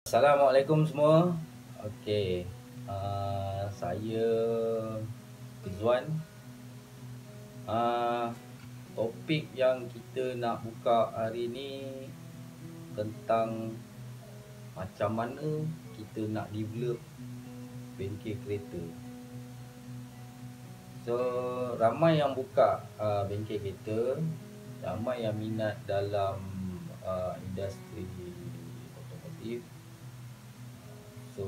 Assalamualaikum semua. Okey, saya Zuan. Topik yang kita nak buka hari ni tentang macam mana kita nak develop bengkel kereta. So, ramai yang buka bengkel kereta, ramai yang minat dalam industri otomotif. So,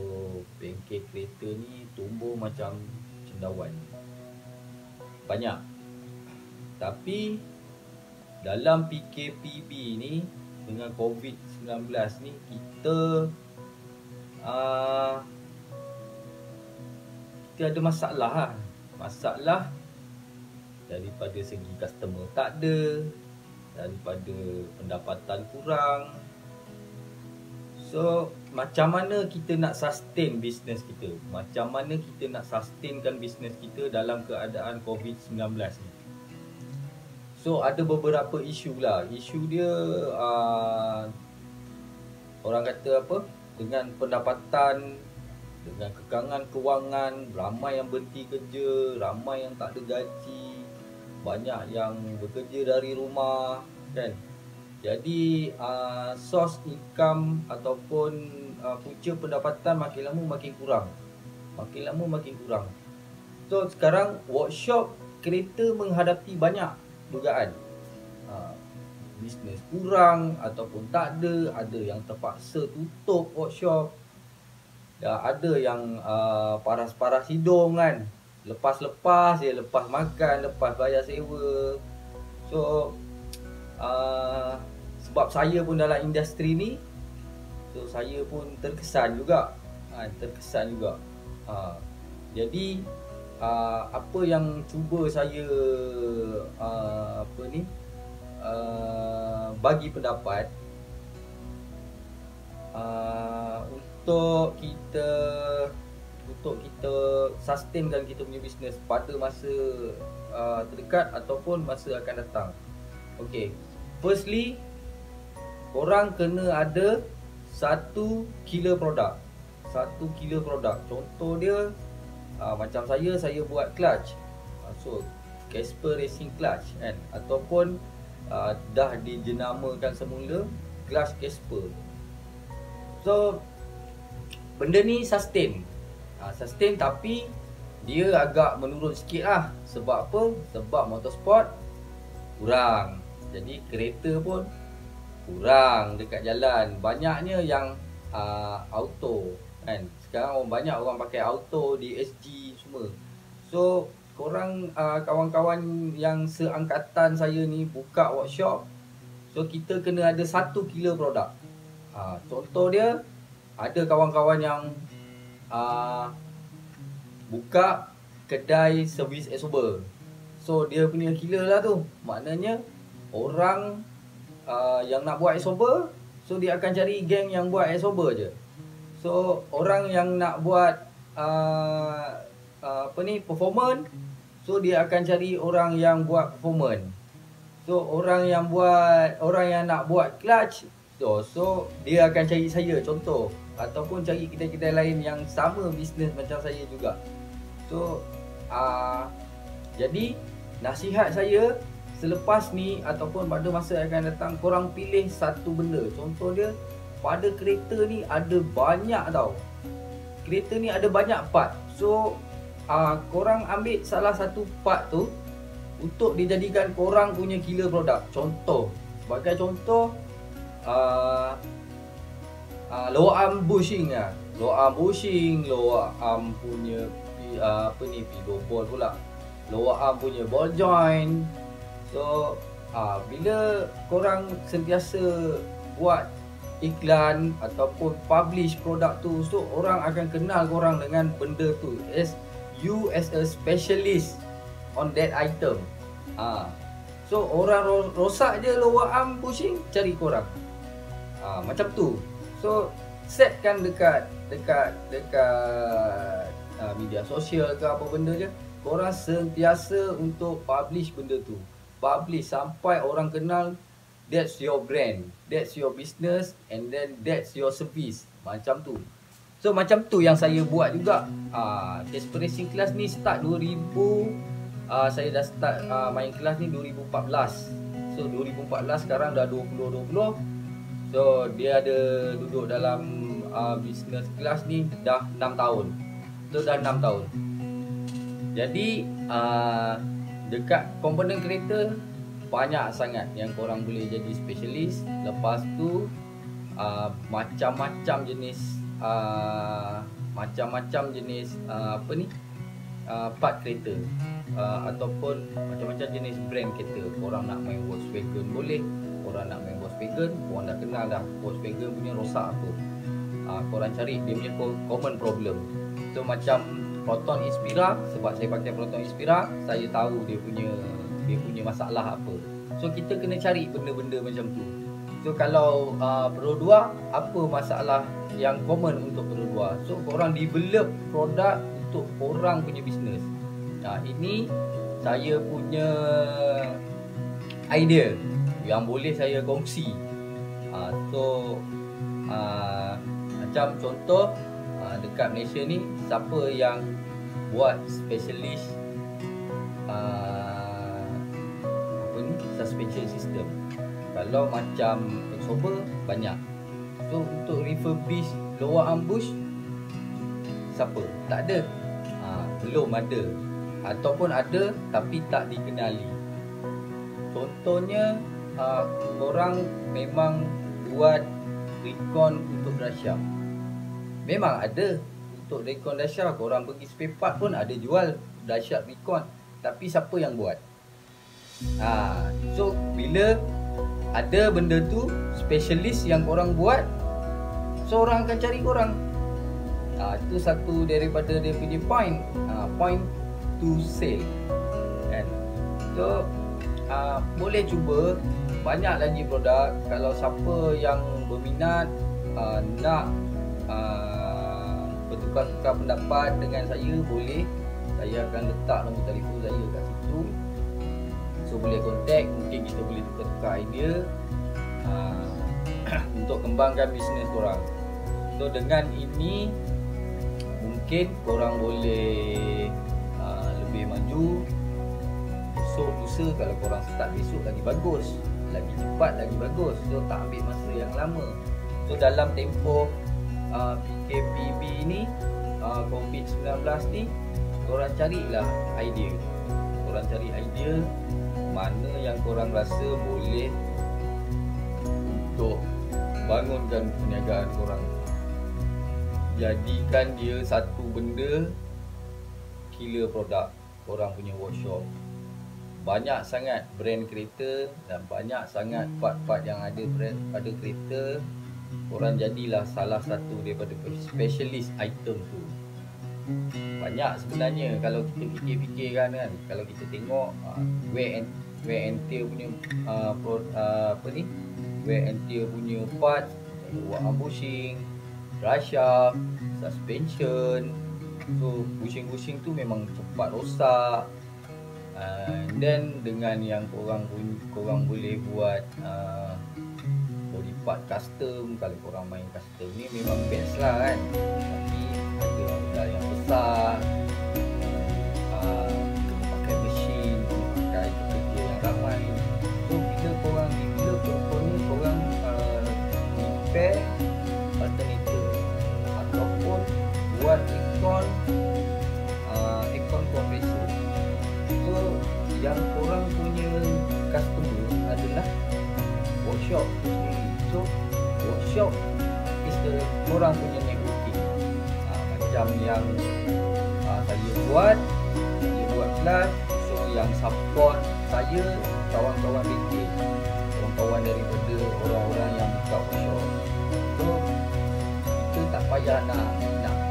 bengkel kereta ni tumbuh macam cendawan. Banyak. Tapi dalam PKPB ni dengan COVID-19 ni kita ada masalah lah. Masalah daripada segi customer tak ada, daripada pendapatan kurang. So, macam mana kita nak sustain bisnes kita? Macam mana kita nak sustainkan bisnes kita dalam keadaan COVID-19 ni? So, ada beberapa isu lah. Isu dia, orang kata apa? Dengan pendapatan, dengan kekangan kewangan, ramai yang berhenti kerja, ramai yang tak ada gaji, banyak yang bekerja dari rumah, kan? Jadi source income ataupun punca pendapatan makin lama makin kurang. Makin lama makin kurang. So sekarang workshop kereta menghadapi banyak dugaan. Bisnes kurang ataupun tak ada yang terpaksa tutup workshop. Ada yang paras-paras hidung kan. Lepas-lepas je, lepas makan, lepas bayar sewa. So sebab saya pun dalam industri ni, so saya pun terkesan juga. Jadi apa yang cuba saya bagi pendapat untuk kita sustainkan kita punya bisnes pada masa terdekat ataupun masa akan datang. Okay, firstly, korang kena ada satu killer produk. Contoh dia, macam saya buat clutch. So, Casper Racing Clutch kan, ataupun dah dijenamakan semula clutch Casper. So, benda ni sustain. Sustain tapi dia agak menurun sikit lah. Sebab apa? Sebab motorsport kurang. Jadi kereta pun kurang dekat jalan. Banyaknya yang auto kan. Sekarang banyak orang pakai auto di SG semua. So korang kawan-kawan yang seangkatan saya ni buka workshop, so kita kena ada satu killer produk. Contoh dia, ada kawan-kawan yang buka kedai servis Exober. So dia punya killer lah tu. Maknanya orang yang nak buat Exober, so dia akan cari geng yang buat Exober je. So orang yang nak buat performance, so dia akan cari orang yang buat performance. So orang yang nak buat clutch, so dia akan cari saya, contoh, ataupun cari kedai-kedai lain yang sama bisnes macam saya juga. So jadi nasihat saya selepas ni ataupun pada masa akan datang, korang pilih satu benda. Contoh dia, pada kereta ni ada banyak tau. Kereta ni ada banyak part. So korang ambil salah satu part tu untuk dijadikan korang punya killer produk. Contoh, sebagai contoh, lower arm bushing lah. Lower arm punya pillow ball pula. Lower arm punya ball joint. So bila korang sentiasa buat iklan ataupun publish produk tu, so orang akan kenal korang dengan benda tu as you as a specialist on that item. So orang rosak je lower arm pushing, cari korang. Macam tu. So setkan dekat media sosial ke apa benda je, korang sentiasa untuk publish benda tu. Publish sampai orang kenal that's your brand, that's your business, and then that's your service. Macam tu. So macam tu yang saya buat juga. Casper Racing Class ni start 2000. Saya dah start main kelas ni 2014. So 2014 sekarang dah 2020. So dia ada duduk dalam business kelas ni dah 6 tahun. So dah 6 tahun. Jadi dekat komponen kereta banyak sangat yang korang boleh jadi specialist. Lepas tu macam-macam jenis part kereta, ataupun macam-macam jenis brand kereta. Korang nak main Volkswagen boleh, korang nak main Volkswagen, korang dah kenal dah Volkswagen punya rosak apa. Korang cari dia punya common problem. So macam Proton Inspira, sebab saya pakai Proton Inspira, saya tahu dia punya masalah apa. So kita kena cari benda-benda macam tu. So kalau Pro 2, apa masalah yang common untuk Pro 2? So korang develop produk untuk orang punya bisnes. Ini saya punya idea yang boleh saya kongsi. Macam contoh dekat Malaysia ni, siapa yang buat specialist suspension system? Kalau macam Exober banyak. So untuk refurbish lower arm bush, siapa? Tak ada. Belum ada, ataupun ada tapi tak dikenali. Contohnya orang memang buat recon untuk dashcam. Memang ada untuk recon dashcam. Korang pergi spare part pun ada jual dashcam recon, tapi siapa yang buat? So bila ada benda tu, specialist yang korang buat, so orang akan cari korang. Itu satu daripada dia punya point to sale kan. So boleh cuba banyak lagi produk. Kalau siapa yang berminat nak bertukar-tukar pendapat dengan saya, boleh. Saya akan letak nombor telefon saya kat situ. So boleh contact, mungkin kita boleh tukar-tukar idea untuk kembangkan bisnes korang. So dengan ini mungkin korang boleh lebih maju. Besok lusa kalau korang start besok lagi bagus, lagi cepat lagi bagus. So tak ambil masa yang lama. So dalam tempoh PKPB ni, COVID-19 ni, korang carilah idea. Korang cari idea mana yang korang rasa boleh untuk bangunkan perniagaan korang. Jadikan dia satu benda killer produk korang punya workshop. Banyak sangat brand kereta dan banyak sangat part-part yang ada pada kereta. Korang jadilah salah satu daripada specialist item tu. Banyak sebenarnya kalau kita fikir-fikirkan kan. Kalau kita tengok wear and tear punya wear and tear punya part, buat bushing, brush up, suspension. So bushing-bushing tu memang cepat rosak. And then dengan yang korang boleh buat body part custom. Kalau korang main custom ni memang best lah kan. Tapi ada modal yang besar, pakai mesin, pakai kerja yang ramai. So bila korang develop, contohnya korang repair alternator ataupun buat aircon compressor. So yang korang punya customer adalah workshop sendiri. So workshop is the korang punya networking. Macam yang saya buat kelas. So yang support saya kawan-kawan bengkel, kawan-kawan daripada orang-orang yang buka workshop. So kita tak payah nak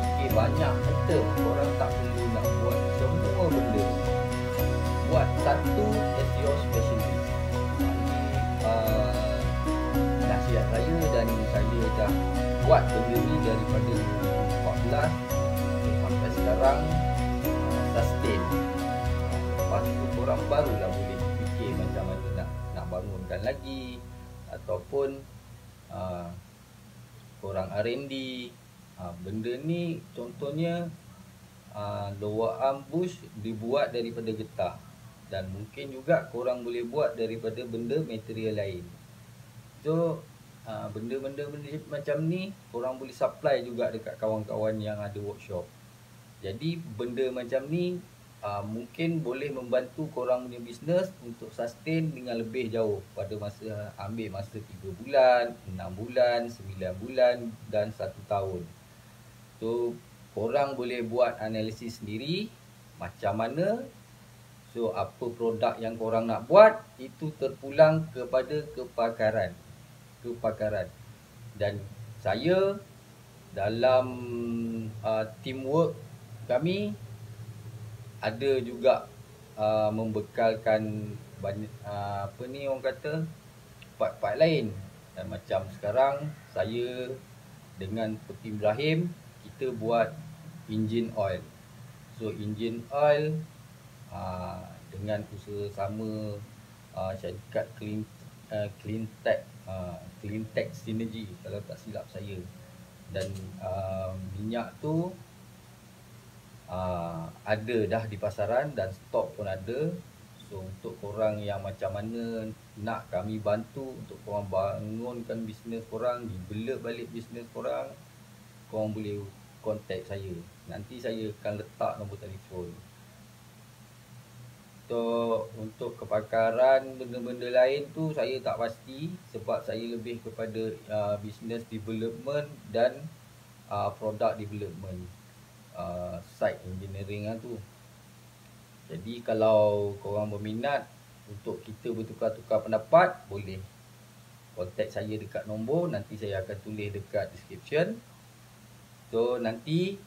fikir banyak item. Orang tak perlu nak buat semua benda. Buat satu as your specialist. Nasihat saya, dan saya dah buat benda ni daripada 2014 sampai sekarang, sustain. Lepas tu korang barulah boleh fikir macam mana nak bangunkan lagi, ataupun korang R&D. Benda ni contohnya lower arm bush dibuat daripada getah, dan mungkin juga korang boleh buat daripada benda material lain. So benda-benda macam ni korang boleh supply juga dekat kawan-kawan yang ada workshop. Jadi benda macam ni mungkin boleh membantu korang punya bisnes untuk sustain dengan lebih jauh pada masa ambil masa 3 bulan, 6 bulan, 9 bulan dan 1 tahun. So korang boleh buat analisis sendiri macam mana. So apa produk yang korang nak buat itu terpulang kepada kepakaran. Dan saya dalam teamwork kami ada juga membekalkan banyak orang kata part-part lain. Dan macam sekarang saya dengan Peti Ibrahim kita buat engine oil. So engine oil dengan usaha sama syarikat Cleantech Synergy kalau tak silap saya. Dan minyak tu ada dah di pasaran dan stok pun ada. So untuk korang yang macam mana nak kami bantu untuk korang bangunkan bisnes korang, develop balik bisnes korang, korang boleh contact saya. Nanti saya akan letak nombor telefon. So untuk kepakaran benda-benda lain tu saya tak pasti, sebab saya lebih kepada business development dan product development, site engineering tu. Jadi kalau korang berminat untuk kita bertukar-tukar pendapat, boleh contact saya dekat nombor, nanti saya akan tulis dekat description. So nanti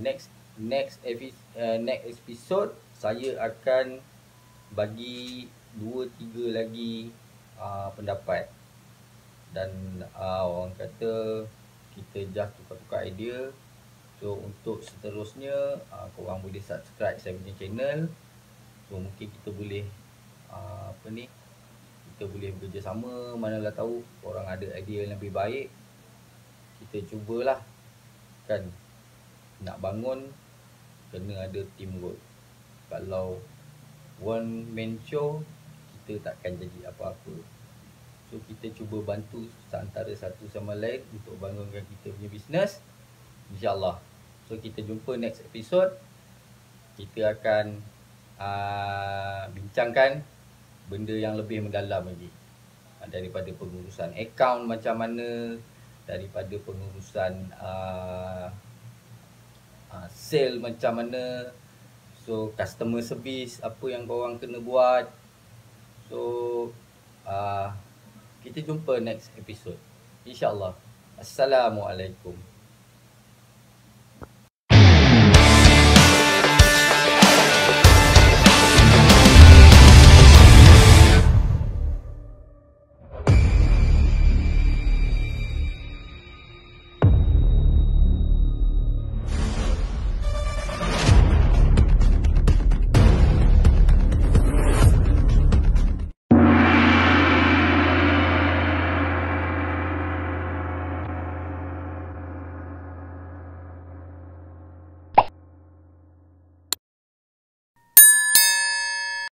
next episode saya akan bagi 2-3 lagi pendapat. Dan orang kata kita just tukar-tukar idea. So untuk seterusnya korang boleh subscribe saya punya channel. So mungkin kita boleh kita boleh bekerjasama. Manalah tahu korang ada idea yang lebih baik, kita cubalah kan. Nak bangun kena ada teamwork. Kalau one man show kita takkan jadi apa-apa. So kita cuba bantu antara satu sama lain untuk bangunkan kita punya bisnes, InsyaAllah. So kita jumpa next episode. Kita akan bincangkan benda yang lebih mendalam lagi, daripada pengurusan akaun macam mana, daripada pengurusan sale macam mana. So customer service apa yang korang kena buat. So kita jumpa next episode, InsyaAllah. Assalamualaikum.